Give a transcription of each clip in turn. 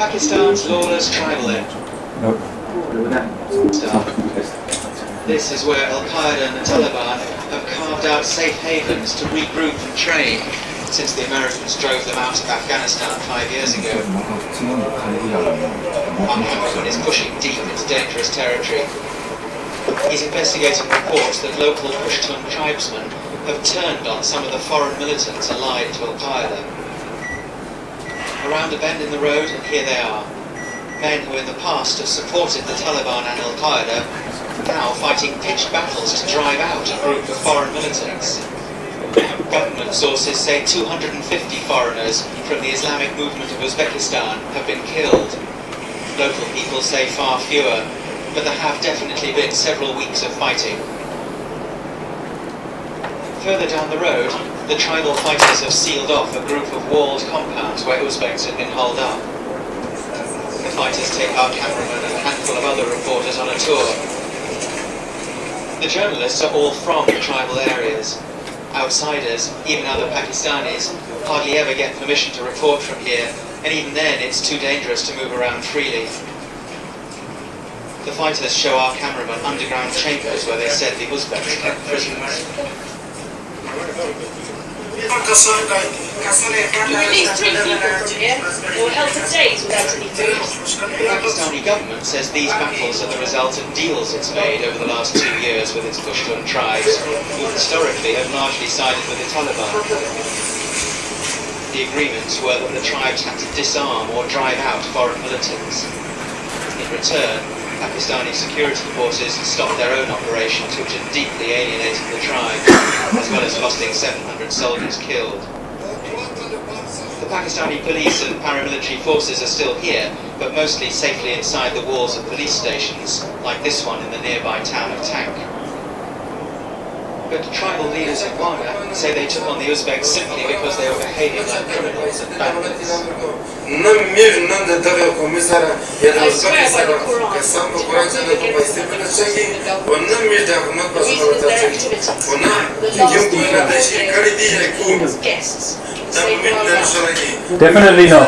Pakistan's lawless tribal area. This is where Al-Qaeda and the Taliban have carved out safe havens to regroup and train since the Americans drove them out of Afghanistan 5 years ago. Al-Qaeda is pushing deep into dangerous territory. He's investigating reports that local Pashtun tribesmen have turned on some of the foreign militants allied to Al-Qaeda. Around a bend in the road, and here they are. Men who in the past have supported the Taliban and Al-Qaeda, now fighting pitched battles to drive out a group of foreign militants. Government sources say 250 foreigners from the Islamic movement of Uzbekistan have been killed. Local people say far fewer, but there have definitely been several weeks of fighting. Further down the road, the tribal fighters have sealed off a group of walled compounds where Uzbeks had been holed up. The fighters take our cameraman and a handful of other reporters on a tour. The journalists are all from the tribal areas. Outsiders, even other Pakistanis, hardly ever get permission to report from here, and even then it's too dangerous to move around freely. The fighters show our cameraman underground chambers where they said the Uzbeks kept prisoners. We released 3 people from here. They were held for days without any food. The Pakistani government says these battles are the result of deals it's made over the last 2 years with its Pashtun tribes, who historically have largely sided with the Taliban. The agreements were that the tribes had to disarm or drive out foreign militants. In return, Pakistani security forces stopped their own operations, which had deeply alienated the tribes, as well as costing 700 soldiers killed. The Pakistani police and paramilitary forces are still here, but mostly safely inside the walls of police stations, like this one in the nearby town of Tank. But tribal leaders in Ghana say they took on the Uzbeks simply because they were behaving like criminals and bandits. I swear by the Quran, to not move against the forces in the government. The reason is their activity. The last thing they were as guests. Definitely not.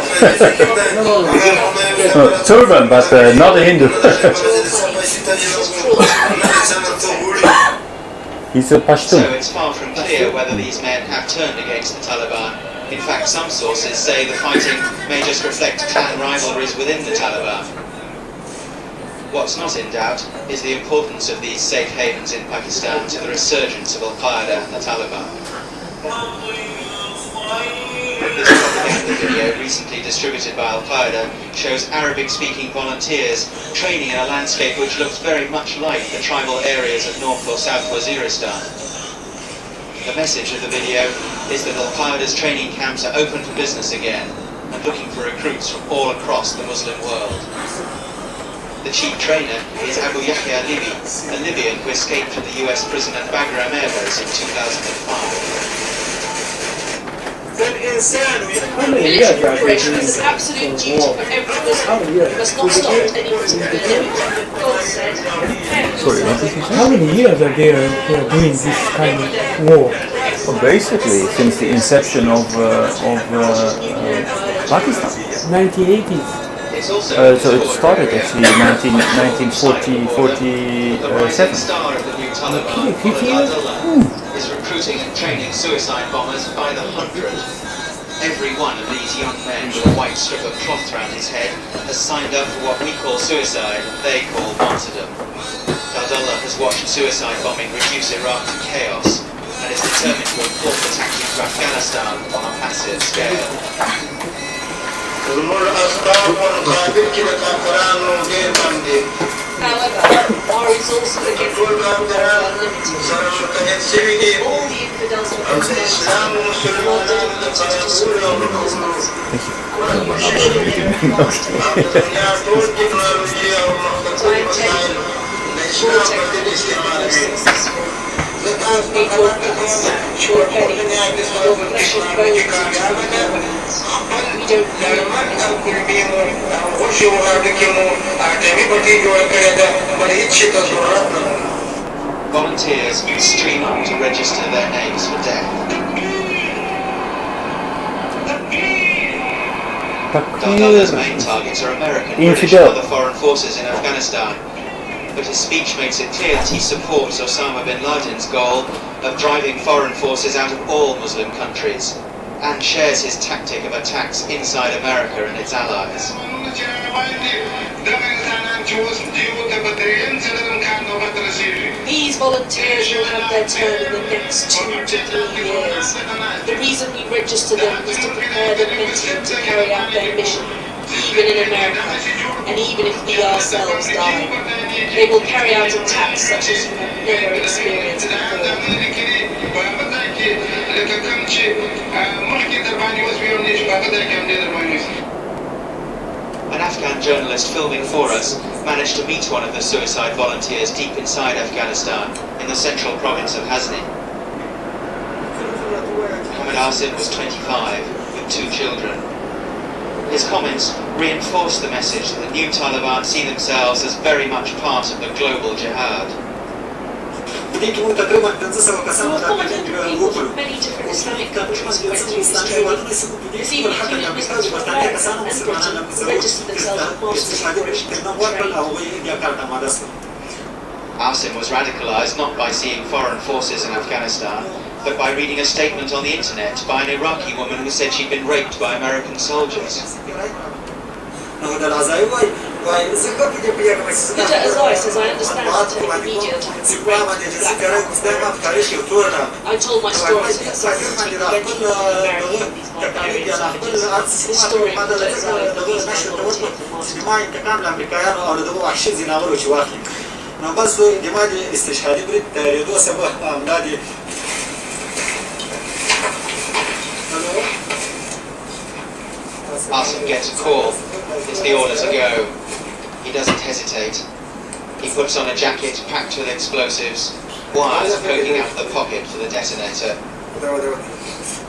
Turban, but not a Hindu. He's a Pashtun. So it's far from clear whether these men have turned against the Taliban. In fact, some sources say the fighting may just reflect clan rivalries within the Taliban. What's not in doubt is the importance of these safe havens in Pakistan to the resurgence of Al-Qaeda and the Taliban. This propaganda video, recently distributed by Al-Qaeda, shows Arabic-speaking volunteers training in a landscape which looks very much like the tribal areas of North or South Waziristan. The message of the video is that Al-Qaeda's training camps are open for business again and looking for recruits from all across the Muslim world. The chief trainer is Abu Yahya Libi, a Libyan who escaped from the US prison at Bagram Air Base in 2005. Military operation is an absolute duty for every Muslim. You must not stop any Muslim in their limit. God said, How many years are they doing this kind of war? Well, basically, since the inception of Pakistan. 1980s. So it started actually in 1947. Okay, 50 years? Is recruiting and training suicide bombers by the hundred. Every one of these young men with a white strip of cloth around his head has signed up for what we call suicide and they call martyrdom. Abdullah has watched suicide bombing reduce Iraq to chaos and is determined to import the tactics to Afghanistan on a massive scale. however, our resources against the Taliban are limited. All the infidels were convinced and wanted to destroy the Muslims. So I intend to protect the Muslims successful. Eat your guts, your penny, your flesh and bones into your hands. We don't Volunteers stream up to register their names for death. Dardalla's main targets are American, British and other foreign forces in Afghanistan. But his speech makes it clear that he supports Osama bin Laden's goal of driving foreign forces out of all Muslim countries, and shares his tactic of attacks inside America and its allies. These volunteers will have their turn in the next 2 to 3 years. The reason we register them is to prepare them mentally to carry out their mission, even in America, and even if we ourselves die. They will carry out attacks such as you have never experienced before. An Afghan journalist filming for us managed to meet one of the suicide volunteers deep inside Afghanistan, in the central province of Ghazni. Mohammed Asim was 25, with 2 children. His comments reinforce the message that the new Taliban see themselves as very much part of the global jihad. You will find that people from many different Islamic countries who went through this training. This even included Muslims from America and Britain who registered themselves with masters in British training. Asim was radicalized not by seeing foreign forces in Afghanistan, but by reading a statement on the internet by an Iraqi woman who said she'd been raped by American soldiers. Lieutenant Azai says, I understand the media to have been raped with black. I told my story so that someone would take advantage of American these barbarian savages. Historian Lieutenant Azai believes my volunteer Asim gets a call. It's the order to go. He doesn't hesitate. He puts on a jacket packed with explosives, wires poking out of the pocket for the detonator.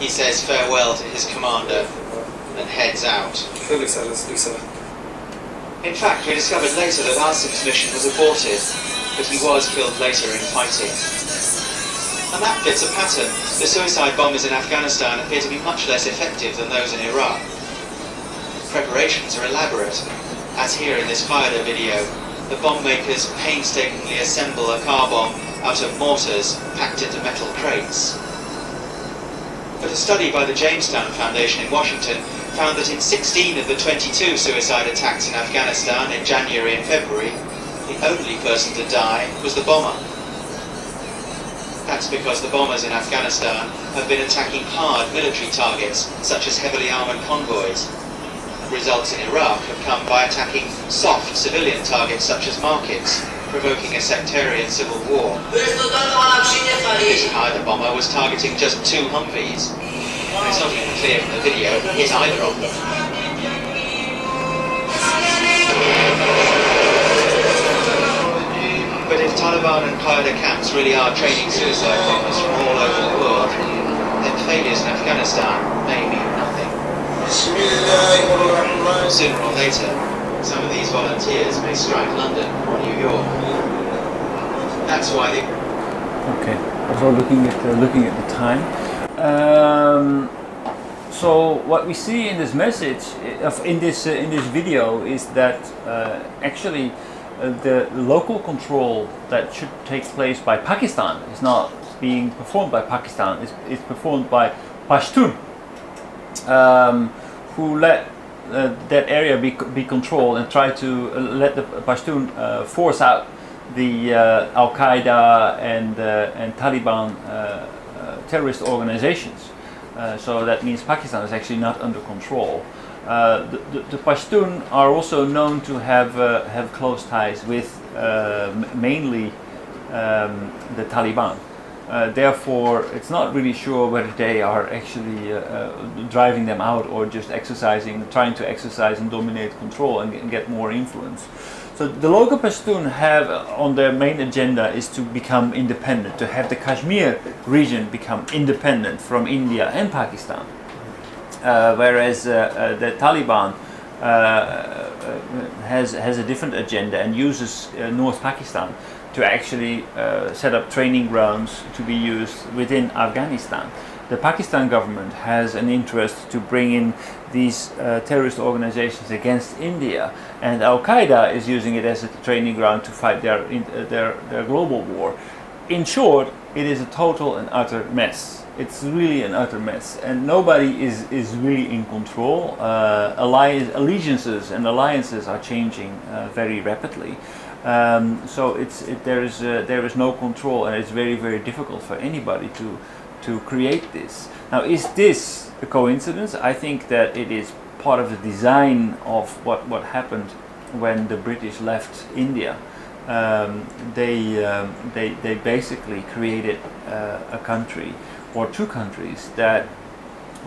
He says farewell to his commander and heads out. In fact, we discovered later that Asim's mission was aborted, but he was killed later in fighting. And that fits a pattern. The suicide bombers in Afghanistan appear to be much less effective than those in Iraq. Preparations are elaborate, as here in this Fire video. The bomb makers painstakingly assemble a car bomb out of mortars packed into metal crates. But a study by the Jamestown Foundation in Washington found that in 16 of the 22 suicide attacks in Afghanistan in January and February, the only person to die was the bomber. That's because the bombers in Afghanistan have been attacking hard military targets, such as heavily armoured convoys. Results in Iraq have come by attacking soft civilian targets such as markets, provoking a sectarian civil war. This Qaeda bomber was targeting just 2 Humvees. And it's not even clear from the video that he hit either of them. But if Taliban and Qaeda camps really are training suicide bombers from all over the world, then failures in Afghanistan may mean nothing. Sooner or later, some of these volunteers may strike London or New York. That's why they... Okay, so looking at the time. So what we see in this message, in this video, is that actually the local control that should take place by Pakistan is not being performed by Pakistan. It's performed by Pashtun, who let that area be controlled and try to let the Pashtun force out the Al-Qaeda and Taliban terrorist organizations. So that means Pakistan is actually not under control. The Pashtun are also known to have close ties with mainly the Taliban. Therefore, it's not really sure whether they are actually driving them out or just trying to exercise and dominate control and get more influence. So the local Pashtun have on their main agenda is to become independent, to have the Kashmir region become independent from India and Pakistan. Whereas the Taliban has a different agenda and uses North Pakistan to actually set up training grounds to be used within Afghanistan. the Pakistan government has an interest to bring in these terrorist organizations against India, and Al Qaeda is using it as a training ground to fight their global war. In short, it is a total and utter mess. It's really an utter mess, and nobody is really in control. Allegiances and alliances are changing very rapidly. So there is no control, and it's very, very difficult for anybody to create this. Now, is this a coincidence? I think that it is part of the design of what happened when the British left India. They basically created a country or two countries that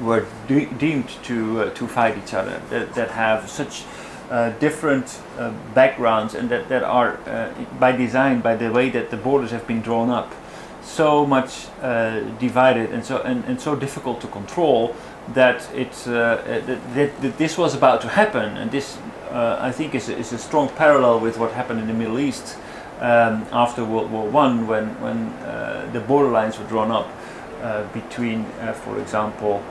were deemed to fight each other, that have such different backgrounds, and that are by design, by the way that the borders have been drawn up, so much divided and so difficult to control, that that this was about to happen. And this I think is a strong parallel with what happened in the Middle East after World War I, when the borderlines were drawn up between, for example,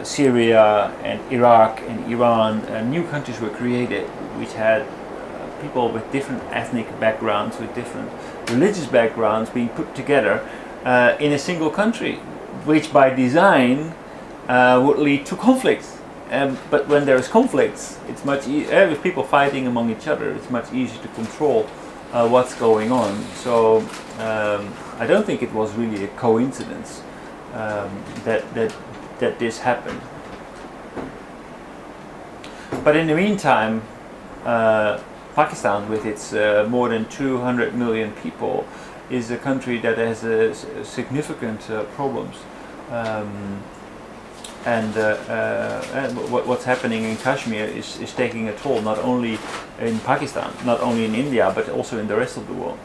Syria and Iraq and Iran. New countries were created which had people with different ethnic backgrounds, with different religious backgrounds being put together in a single country, which by design would lead to conflicts. But when there is conflicts, it's much with people fighting among each other, it's much easier to control what's going on. So I don't think it was really a coincidence that this happened. But in the meantime, Pakistan, with its more than 200 million people, is a country that has significant problems. And what's happening in Kashmir is taking a toll, not only in Pakistan, not only in India, but also in the rest of the world.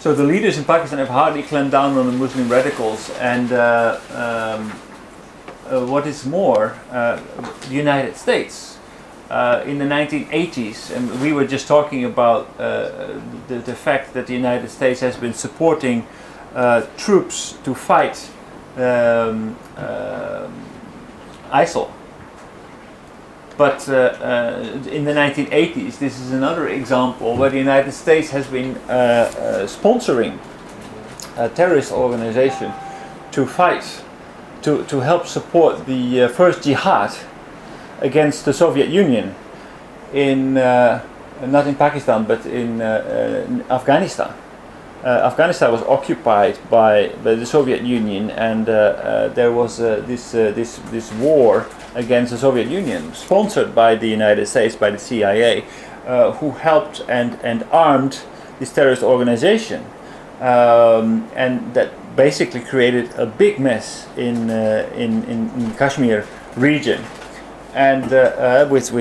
So the leaders in Pakistan have hardly clamped down on the Muslim radicals, and what is more, the United States in the 1980s, and we were just talking about the fact that the United States has been supporting troops to fight ISIL. But in the 1980s, this is another example where the United States has been sponsoring a terrorist organization to fight, to help support the first jihad against the Soviet Union in, not in Pakistan, but in Afghanistan. Afghanistan was occupied by the Soviet Union, and there was this war against the Soviet Union, sponsored by the United States, by the CIA, who helped and armed this terrorist organization, and that basically created a big mess in Kashmir region, and with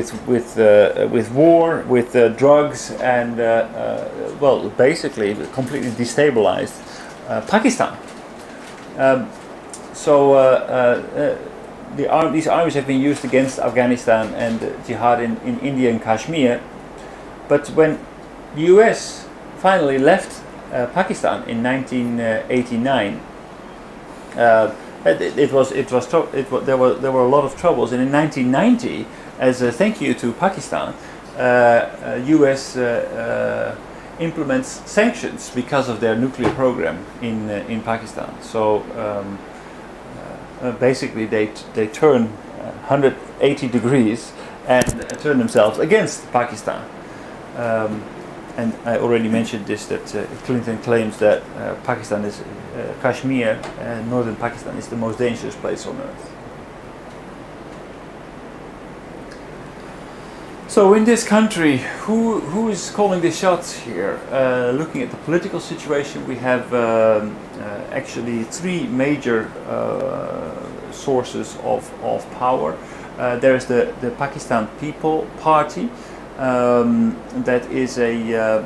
war, with drugs, and well, basically completely destabilized Pakistan. These armies have been used against Afghanistan and jihad in India and Kashmir, but when the US finally left Pakistan in 1989, there were a lot of troubles, and in 1990, as a thank you to Pakistan, US implements sanctions because of their nuclear program in Pakistan. So basically they turn 180 degrees and turn themselves against Pakistan. And I already mentioned this, that Clinton claims that Pakistan is Kashmir, northern Pakistan, is the most dangerous place on earth. So in this country, who is calling the shots here? Looking at the political situation, we have actually three major sources of power. There is the Pakistan People Party, that is a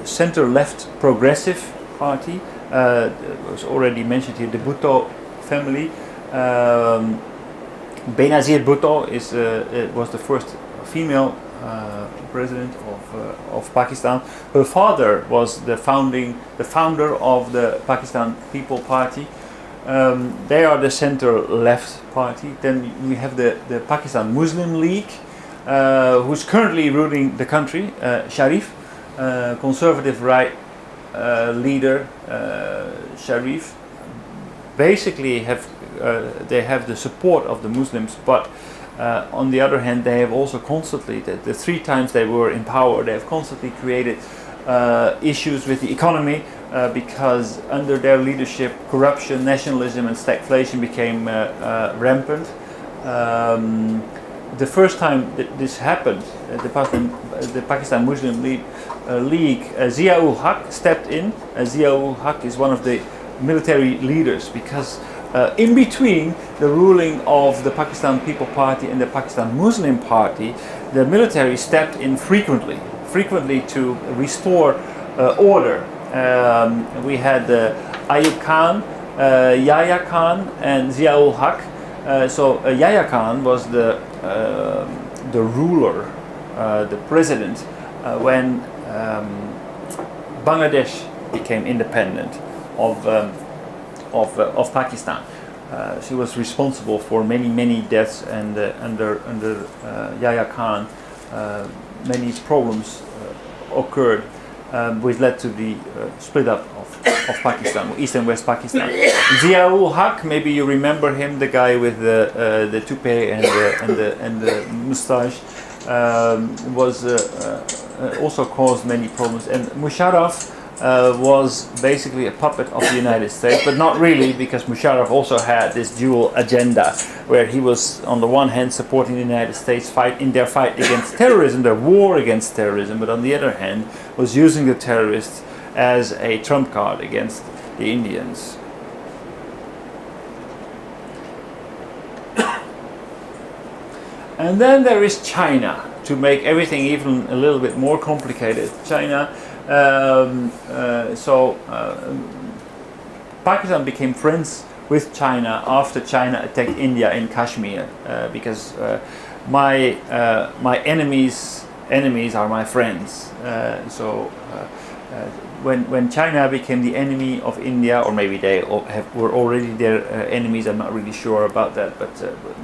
center-left progressive party. It was already mentioned here, the Bhutto family. Benazir Bhutto was the first female president of Pakistan. Her father was the founder of the Pakistan People Party. They are the center-left party. Then we have the Pakistan Muslim League, who's currently ruling the country. Sharif, conservative right leader, Sharif, basically they have the support of the Muslims, but on the other hand, they have also constantly, the 3 times they were in power, they have constantly created issues with the economy because under their leadership, corruption, nationalism and stagflation became rampant. The first time that this happened, the Pakistan Muslim League, Zia-ul Haq stepped in. Zia-ul Haq is one of the military leaders because in between the ruling of the Pakistan People Party and the Pakistan Muslim Party, the military stepped in frequently to restore order. We had Ayub Khan, Yahya Khan and Zia-ul Haq. So Yahya Khan was the ruler, the president, when Bangladesh became independent of Pakistan. She was responsible for many deaths, and under Yahya Khan, many problems occurred, which led to the split up of Pakistan, East and West Pakistan. Zia-ul Haq, maybe you remember him, the guy with the toupee and the moustache, was also caused many problems. And Musharraf was basically a puppet of the United States, but not really, because Musharraf also had this dual agenda, where he was on the one hand supporting the United States in their fight against terrorism, their war against terrorism, but on the other hand was using the terrorists as a trump card against the Indians. And then there is China, to make everything even a little bit more complicated. China, Pakistan became friends with China after China attacked India in Kashmir, because my enemies are my friends. When China became the enemy of India, or maybe they were already their enemies, I'm not really sure about that, but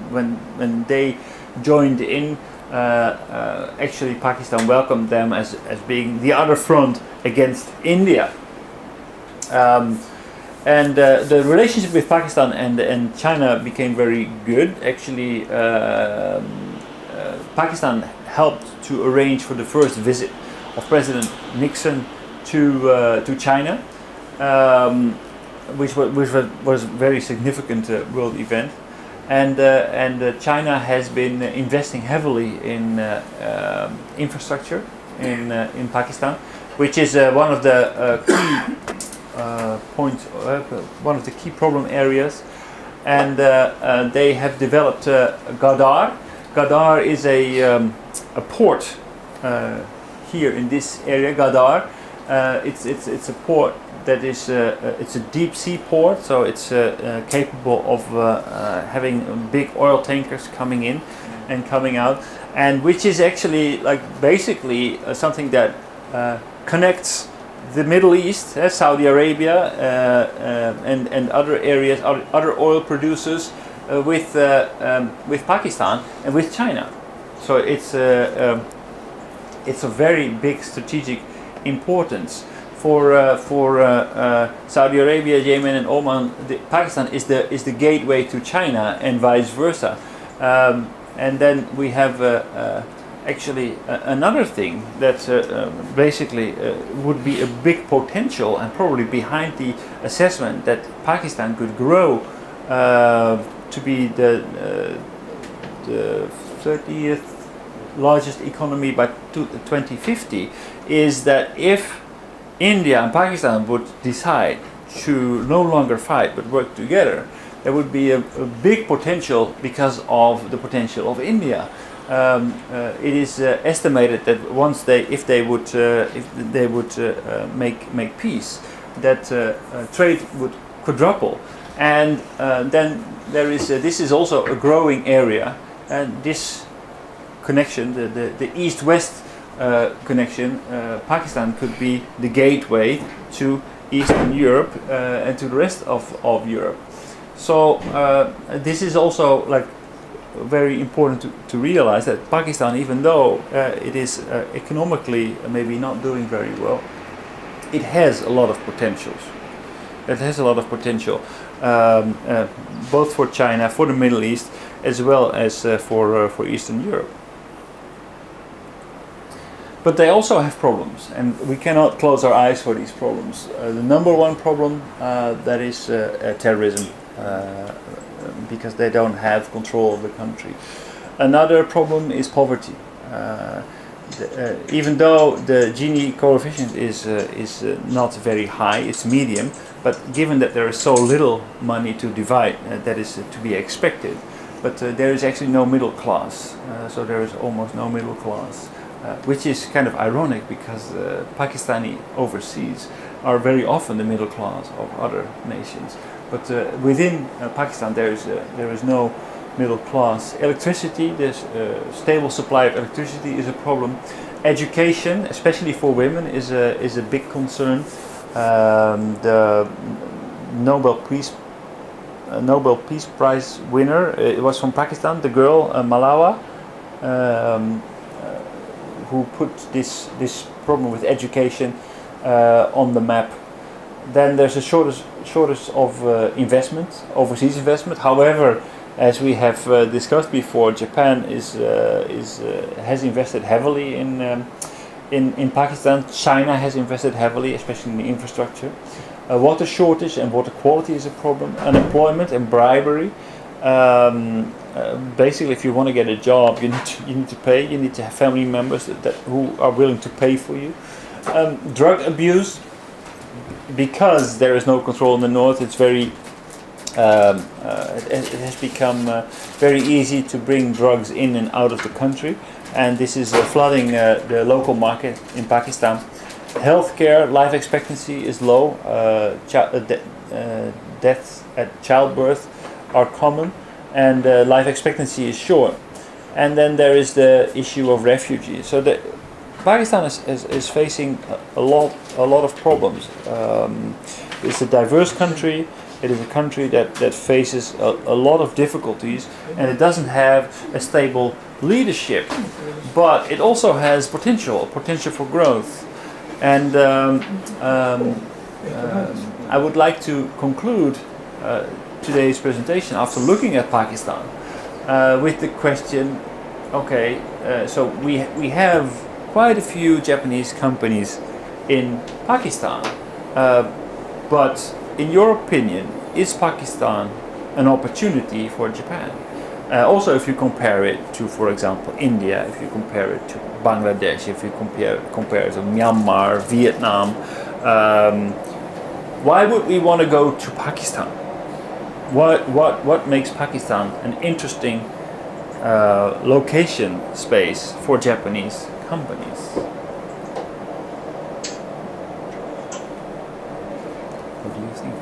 when they joined in, actually Pakistan welcomed them as being the other front against India. And the relationship with Pakistan and China became very good. Actually, Pakistan helped to arrange for the first visit of President Nixon to China, which was a very significant world event. And China has been investing heavily in infrastructure in Pakistan, which is one of the key points, one of the key problem areas. And they have developed Gwadar. Gwadar is a port here in this area. Gwadar, it's a port that is it's a deep sea port, so it's capable of having big oil tankers coming in and coming out, and which is actually basically something that connects the Middle East, Saudi Arabia, and other areas, other oil producers with Pakistan and with China. So it's a very big strategic importance. For Saudi Arabia, Yemen, and Oman, Pakistan is the gateway to China, and vice versa. And then we have actually another thing that basically would be a big potential, and probably behind the assessment that Pakistan could grow to be the 30th largest economy by 2050, is that if India and Pakistan would decide to no longer fight but work together, there would be a big potential because of the potential of India. It is estimated that if they would make peace, that trade would quadruple, and then this is also a growing area, and this connection, the east-west connection, Pakistan could be the gateway to Eastern Europe and to the rest of Europe. So this is also like very important to realize that Pakistan, even though it is economically maybe not doing very well, it has a lot of potentials. It has a lot of potential, both for China, for the Middle East, as well as for Eastern Europe. But they also have problems, and we cannot close our eyes for these problems. The number one problem that is terrorism, because they don't have control of the country. Another problem is poverty. Even though the Gini coefficient is not very high, it's medium, but given that there is so little money to divide, that is to be expected. But there is actually no middle class, so there is almost no middle class. Which is kind of ironic because Pakistani overseas are very often the middle class of other nations. But within Pakistan there is no middle class. Electricity, there's stable supply of electricity is a problem. Education, especially for women, is a big concern. The Nobel Peace Prize winner, it was from Pakistan, the girl Malawa. Who put this problem with education on the map. Then there's a shortage of investment, overseas investment. However, as we have discussed before, Japan has invested heavily in Pakistan. China has invested heavily, especially in the infrastructure. Water shortage and water quality is a problem. Unemployment and bribery. Basically, if you want to get a job, you need to pay. You need to have family members who are willing to pay for you. Drug abuse, because there is no control in the north. It's very it has become very easy to bring drugs in and out of the country, and this is flooding the local market in Pakistan. Healthcare, life expectancy is low. Deaths at childbirth are common, and life expectancy is short. And then there is the issue of refugees. So Pakistan is facing a lot of problems. It's a diverse country. It is a country that faces a lot of difficulties, and it doesn't have a stable leadership. But it also has potential for growth. And I would like to conclude today's presentation after looking at Pakistan with the question, okay, so we have quite a few Japanese companies in Pakistan, but in your opinion, is Pakistan an opportunity for Japan? Also, if you compare it to, for example, India, if you compare it to Bangladesh, if you compare it to Myanmar, Vietnam, why would we want to go to Pakistan? What makes Pakistan an interesting location space for Japanese companies? What do you think?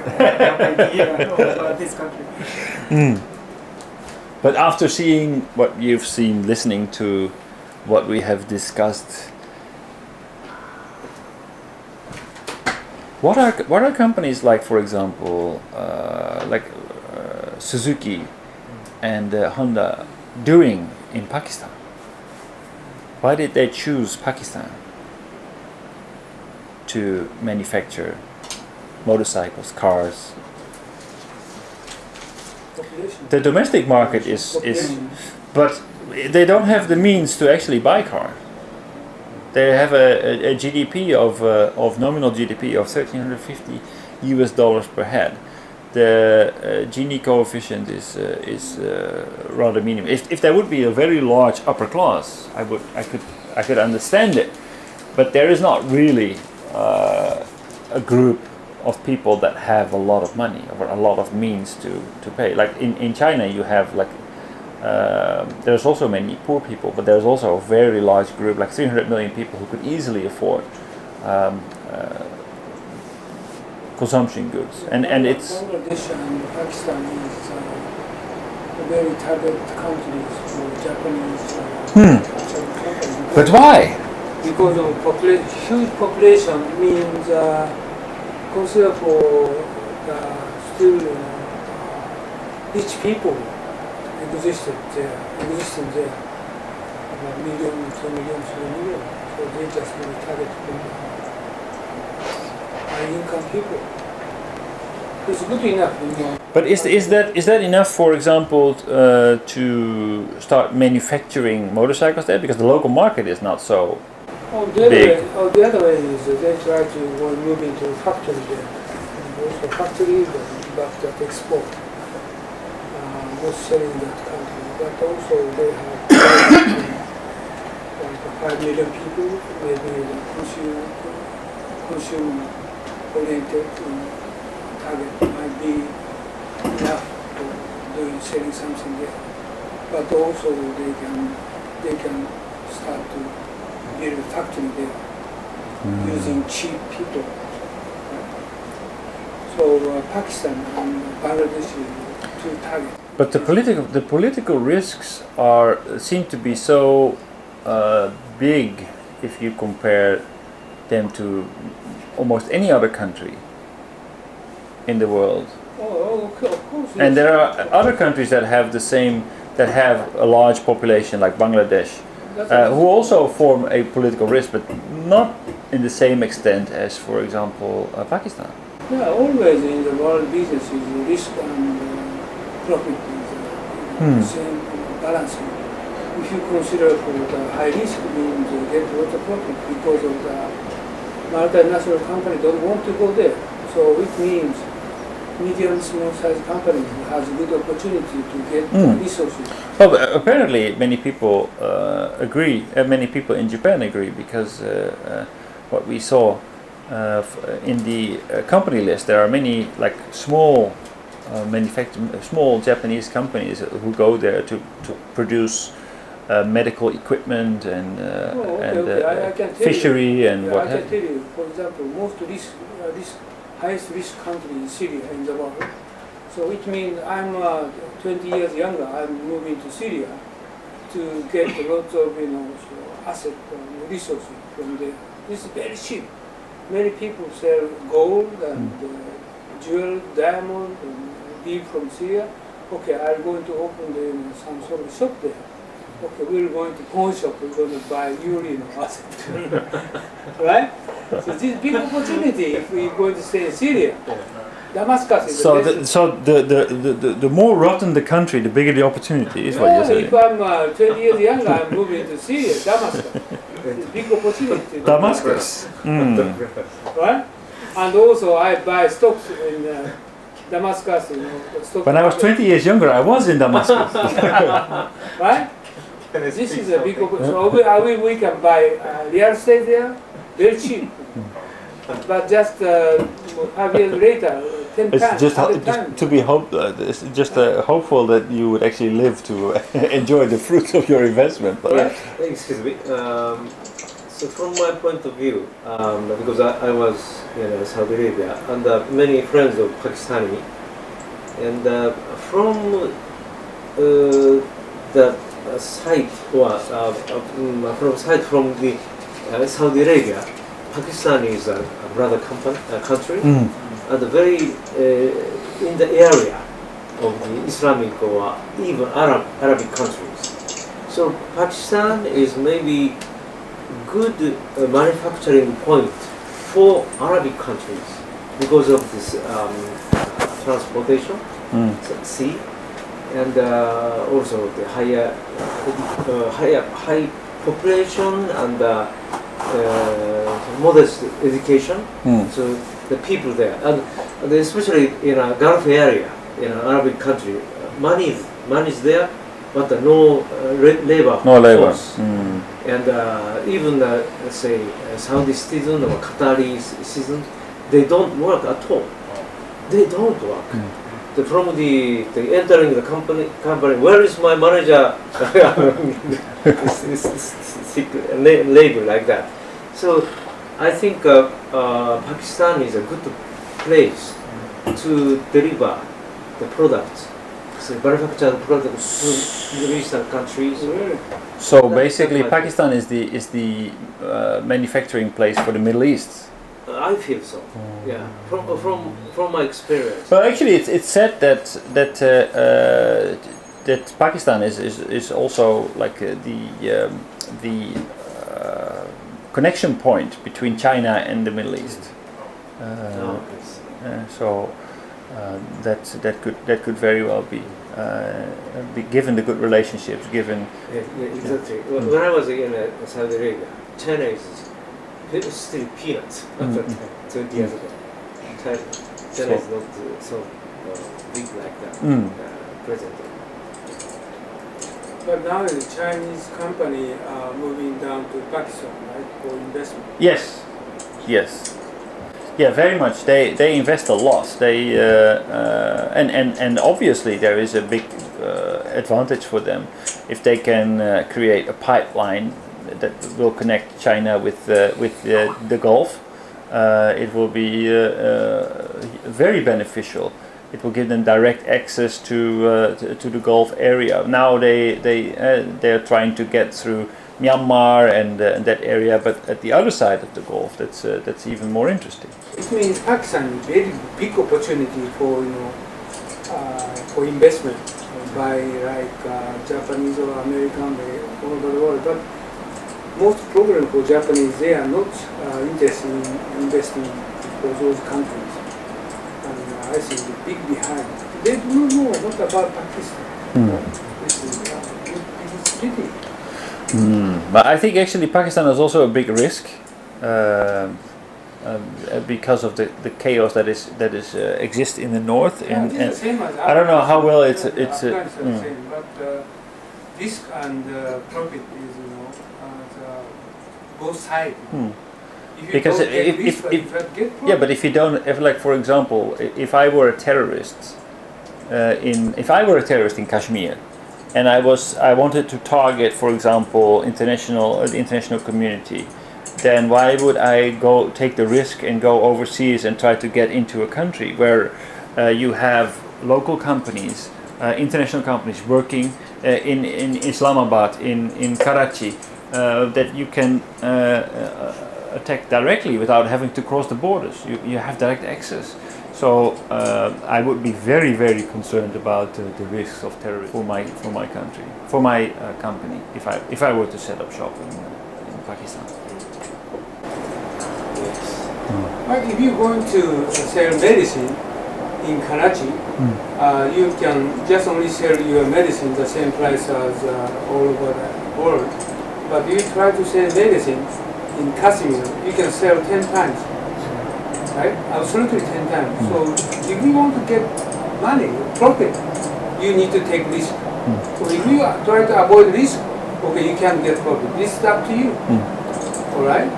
I have no idea about this country. But after seeing what you've seen, listening to what we have discussed, what are companies like, for example, Suzuki and Honda doing in Pakistan? Why did they choose Pakistan to manufacture motorcycles, cars? The domestic market is, but they don't have the means to actually buy cars. They have a GDP of nominal GDP of $1,350 US per head. The Gini coefficient is rather minimum. If there would be a very large upper class, I could understand it, but there is not really a group of people that have a lot of money or a lot of means to pay. Like in China, you have there's also many poor people, but there's also a very large group, like 300 million people, who could easily afford consumption goods. And it's Bangladesh and Pakistan very target countries for Japanese companies. But why? Because of huge population means consider for the still rich people existing there, about million, 2 million, 3 million. So they just really target high income people. It's good enough, you know. But is that enough, for example, to start manufacturing motorcycles there? Because the local market is not so big. The other way is they try to move into factory there. And also factory, but that export. Not selling that country. But also they have like 5 million people, maybe consumer oriented target might be enough for doing selling something there. But also they can start to build a factory there using cheap people. So Pakistan and Bangladesh is two targets. But the political risks seem to be so big if you compare them to almost any other country in the world. Oh, of course. And there are other countries that have a large population, like Bangladesh, who also form a political risk, but not in the same extent as, for example, Pakistan. Yeah, always in the world business is risk and profit is same balancing. If you consider for the high risk means you get a lot of profit because of the multinational company don't want to go there. So it means medium small size companies has good opportunity to get resources. Well, apparently many people agree. Many people in Japan agree because what we saw in the company list, there are many like small small Japanese companies who go there to produce medical equipment and fishery and what have you. I can tell you, for example, most highest risk country is Syria in the world. So it means I'm 20 years younger. I'm moving to Syria to get lots of asset resources from there. This is very cheap. Many people sell gold and jewel, diamond, and beef from Syria. Okay, I'm going to open some sort of shop there. Okay, we're going to pawn shop. We're going to buy urine asset, right? So this is big opportunity if we're going to stay in Syria. Damascus is the best. So the more rotten the country, the bigger the opportunity is what you're saying. If I'm 20 years younger, I'm moving to Syria, Damascus. It's a big opportunity. Damascus. Right? And also I buy stocks in Damascus. Stock When I was 20 years younger, I was in Damascus. Right? This is a big opportunity. So we can buy real estate there, very cheap. But just 5 years later, 10 It's times, just 100 times. to be hopeful that you would actually live to enjoy the fruits of your investment. But Right? Excuse me. So from my point of view, because I was in Saudi Arabia and many friends of Pakistani, and from the site from the Saudi Arabia, Pakistan is a brother country, and very in the area of the Islamic or even Arabic countries. So Pakistan is maybe good manufacturing point for Arabic countries because of this transportation, sea, and also the high population and modest education. So the people there, and especially in a Gulf area, in an Arabic country, money is there, but no labor. no labor. force. And even let's say Saudi citizen or Qatari citizen, they don't work at all. They don't work. From the entering the company, where is my manager? Labor like that. So I think Pakistan is a good place to deliver the products say, manufactured products to Middle Eastern countries. So basically, Pakistan is the manufacturing place for the Middle East. I feel so. Yeah, from my experience. Well, actually, it's said that Pakistan is also like the connection point between China and the Middle East. So that could very well be given the good relationships. Given exactly. When I was in Saudi Arabia, China is still peanuts at that time, 20 years ago. China is not so big like that presently. But now the Chinese company are moving down to Pakistan, right, for investment. Yes. Yeah, very much. They invest a lot. They and obviously there is a big advantage for them if they can create a pipeline that will connect China with the Gulf. It will be very beneficial. It will give them direct access to the Gulf area. Now they're trying to get through Myanmar and that area, but at the other side of the Gulf, that's even more interesting. It means Pakistan is very big opportunity for for investment by Japanese or American all over the world. But most problem for Japanese, they are not interested in investing for those countries. And I think the big behind. They don't know what about Pakistan. This is pity. But I think actually Pakistan is also a big risk because of the chaos that exists in the north. And I don't know how well it's same, but risk and profit is both sides. Because but if you don't, like for example, if I were a terrorist in Kashmir, and I wanted to target, for example, the international community, then why would I take the risk and go overseas and try to get into a country where you have local companies, international companies working in Islamabad, in Karachi, that you can attack directly without having to cross the borders. You have direct access. So I would be very, very concerned about the risks of terrorism for my country, for my company, if I were to set up shop in Pakistan. But if you're going to sell medicine in Karachi, you can just only sell your medicine the same price as all over the world. But if you try to sell medicine in Kashmir, you can sell 10 times. Right? Absolutely 10 times. So if you want to get money, profit, you need to take risk. So if you try to avoid risk, okay, you can get profit. This is up to you. All right?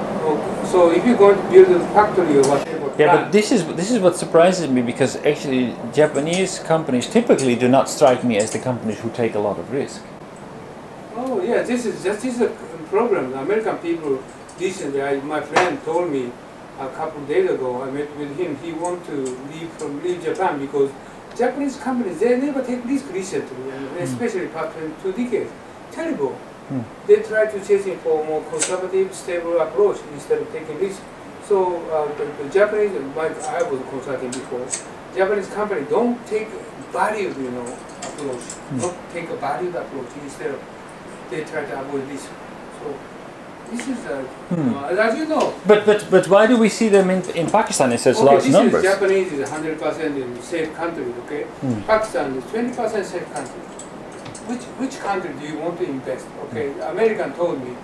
So if you're going to build a factory or whatever. Yeah, but this is what surprises me, because actually Japanese companies typically do not strike me as the companies who take a lot of risk. Oh yeah, this is a problem. The American people recently, my friend told me a couple of days ago, I met with him, he wanted to leave Japan because Japanese companies, they never take risk recently, and especially past 2 decades. Terrible. They try to chase it for a more conservative, stable approach instead of taking risk. So the Japanese, I was consulting before, Japanese company don't take value, approach, don't take a valued approach, instead of they try to avoid risk. So this is as you know. But why do we see them in Pakistan in such large numbers? Japanese is 100% in safe country, okay? Pakistan is 20% safe country. Which country do you want to invest? Okay, American told me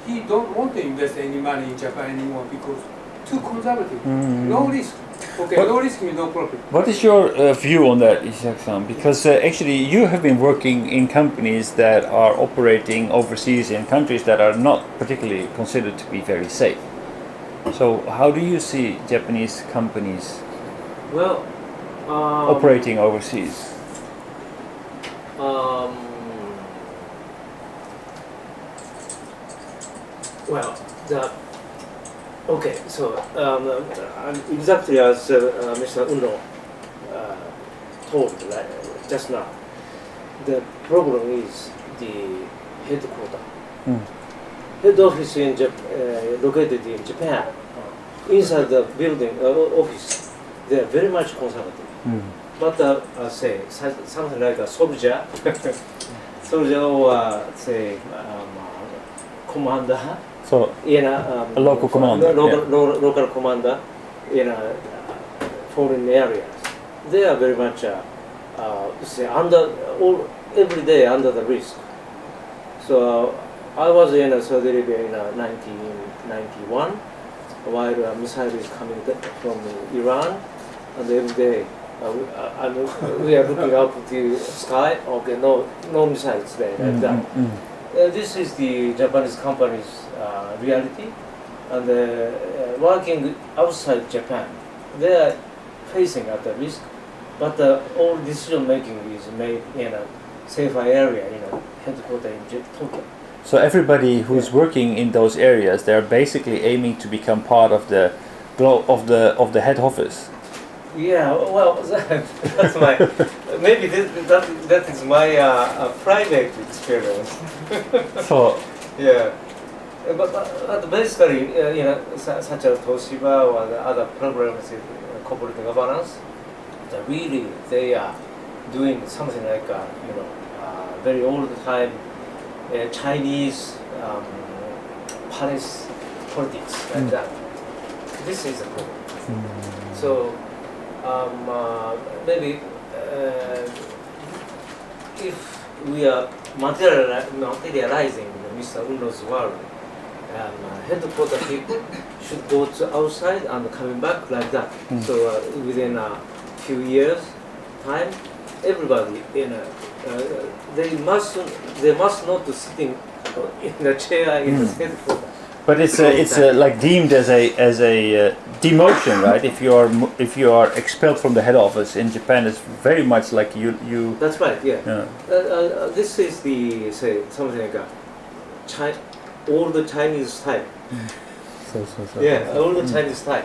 he don't want to invest any money in Japan anymore because too conservative, no risk. Okay, no risk means no profit. What is your view on that, Ishak-san? Because actually you have been working in companies that are operating overseas in countries that are not particularly considered to be very safe. So how do you see Japanese companies operating overseas? Exactly as Mr. Uno told just now. the problem is the headquarters. Mm. Head office located in Japan. Inside the building office, they are very much conservative. Mm. But say something like a soldier, soldier or say commander So in a local commander, local commander in foreign areas. They are very much say every day under the risk. So I was in Saudi Arabia in 1991 while a missile is coming from Iran, and every day we are looking up to the sky. Okay, no missiles there like that. This is the Japanese company's reality, and working outside Japan, they are facing at the risk, but all decision making is made in a safer area, headquarters in Tokyo. So everybody who's working in those areas, they're basically aiming to become part of the head office. Yeah, well, that's my maybe that is my private experience. So Yeah, but basically, such as Toshiba or the other programs in corporate governance, really they are doing something like very old time Chinese palace politics like that. This is a problem. So maybe if we are materializing Mr. Uno's world, headquarters people should go to outside and coming back like that. So within a few years time, everybody they must not sitting in the chair in the headquarters. but it's like deemed as a demotion, right? If you are expelled from the head office in Japan, it's very much like you. That's right. Yeah. This is the something like all the Chinese style. So. Yeah, all the Chinese style.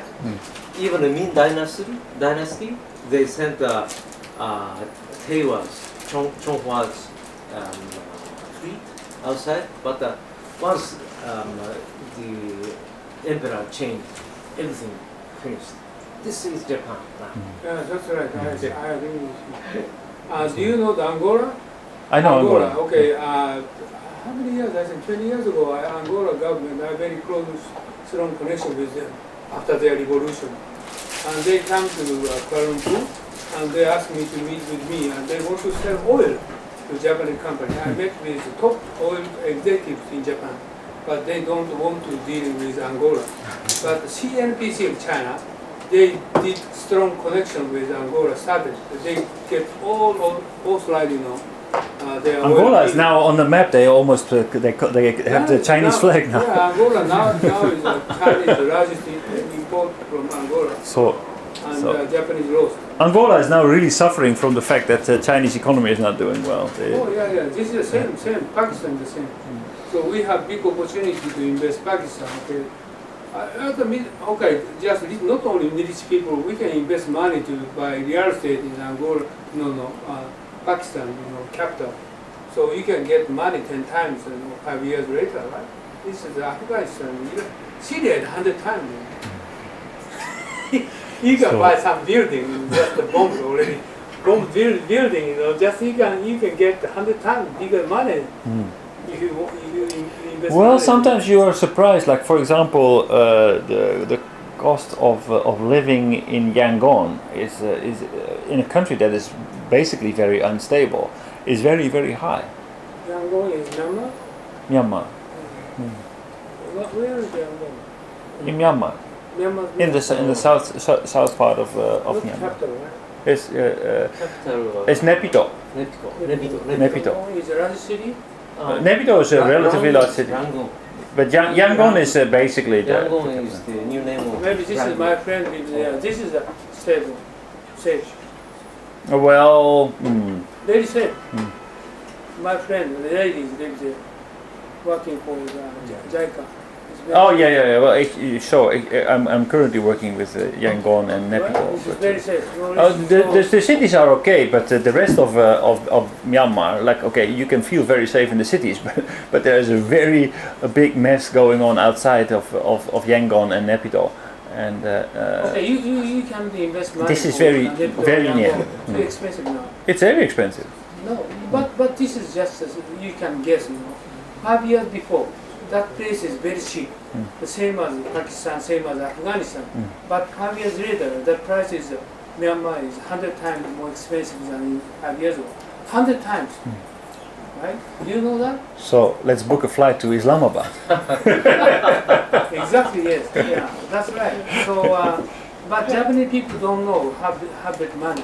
Even the Ming dynasty, they sent Taiwan's Chonghua's fleet outside, but once the emperor changed, everything finished. This is Japan now. Yeah, that's right. I agree with you. Do you know the Angola? I know Angola. Okay. How many years? I think 20 years ago, Angola government had very close, strong connection with them after their revolution. And they come to Kuala Lumpur and they asked me to meet with me, and they want to sell oil to Japanese company. I met with top oil executives in Japan, but they don't want to deal with Angola. But CNPC of China, they did strong connection with Angola, started. They get both like, Angola is now on the map. They almost they have the Chinese flag now. Yeah, Angola now is China's largest import from Angola. And Japanese lost. Angola is now really suffering from the fact that the Chinese economy is not doing well. Yeah. This is the same. Pakistan the same. So we have big opportunity to invest Pakistan. Okay, just not only rich people, we can invest money to buy real estate in Angola. Pakistan, capital. So you can get money 10 times, 5 years later, right? This is Afghanistan. Syria 100 times. You can buy some building, just a bomb already. Bomb building, just you can get 100 times bigger money if you invest. Well, money. sometimes you are surprised. Like for example, the cost of living in Yangon is in a country that is basically very unstable, is very, very high. Yangon is Myanmar? Myanmar. Where is Yangon? In Myanmar. Myanmar In the south part of Myanmar. Capital, right? It's Naypyidaw. Naypyidaw. Yangon is a large city? Naypyidaw is a relatively large city. Yangon. But Yangon is basically Yangon is the new name of Maybe this is my friend lives there. This is a stable, safe. Well, Very safe. My friend, the lady lives there, working for JICA. It's Oh yeah. Well, I'm currently working with Yangon and Naypyidaw. It's very safe. No The cities are okay, but the rest of Myanmar, like you can feel very safe in the cities, but there is a big mess going on outside of Yangon and Naypyidaw, and you can invest money. this is very near. Too expensive now. It's very expensive. No, but this is just you can guess. 5 years before, that place is very cheap. The same as Pakistan, same as Afghanistan. But 5 years later, the price is Myanmar is 100 times more expensive than 5 years ago. 100 times. Right? Do you know that? So let's book a flight to Islamabad. Exactly, yes. Yeah, that's right. So, but Japanese people don't know have that money.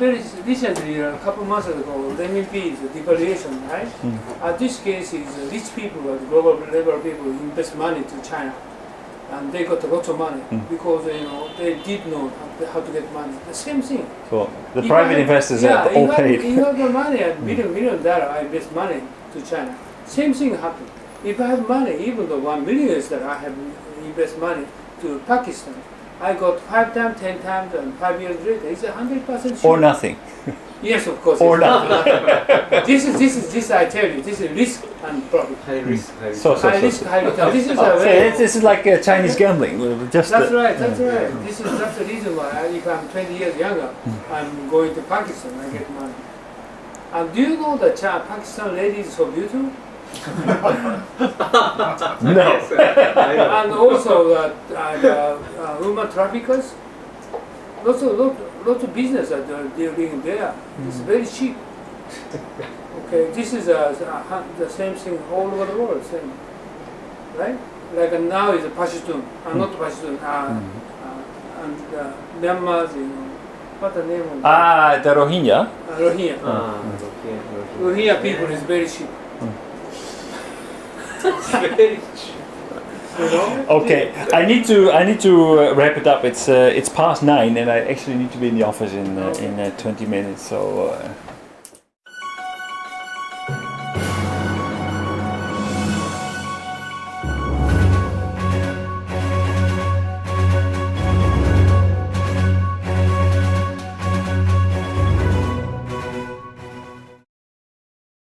Very recently, a couple months ago, renminbi is devaluation, right? This case is rich people, global level people invest money to China, and they got lots of money because they did know how to get money. The same thing. So the private investors are all paid. You have the money, $1 million, I invest money to China. Same thing happened. If I have money, even though $1 million I have invest money to Pakistan, I got 5 times, 10 times, and 5 years later, it's 100% sure. Or nothing. Yes, of course. Or nothing. This I tell you, this is risk and profit. High risk, high So. High risk, high return. This is a So very. this is like Chinese gambling. Just That's right. That's the reason why if I'm 20 years younger, I'm going to Pakistan. I get money. And do you know that Pakistan lady is so beautiful? No. And also women traffickers. Lots of business are doing there. It's very cheap. Okay, this is the same thing all over the world. Same, right? Like now is Pashtun, not Pashtun. And Myanmar's, what the name of The Rohingya. Rohingya. Rohingya people is very cheap. Very cheap. Okay, I need to wrap it up. It's past 9, and I actually need to be in the office in 20 minutes. So.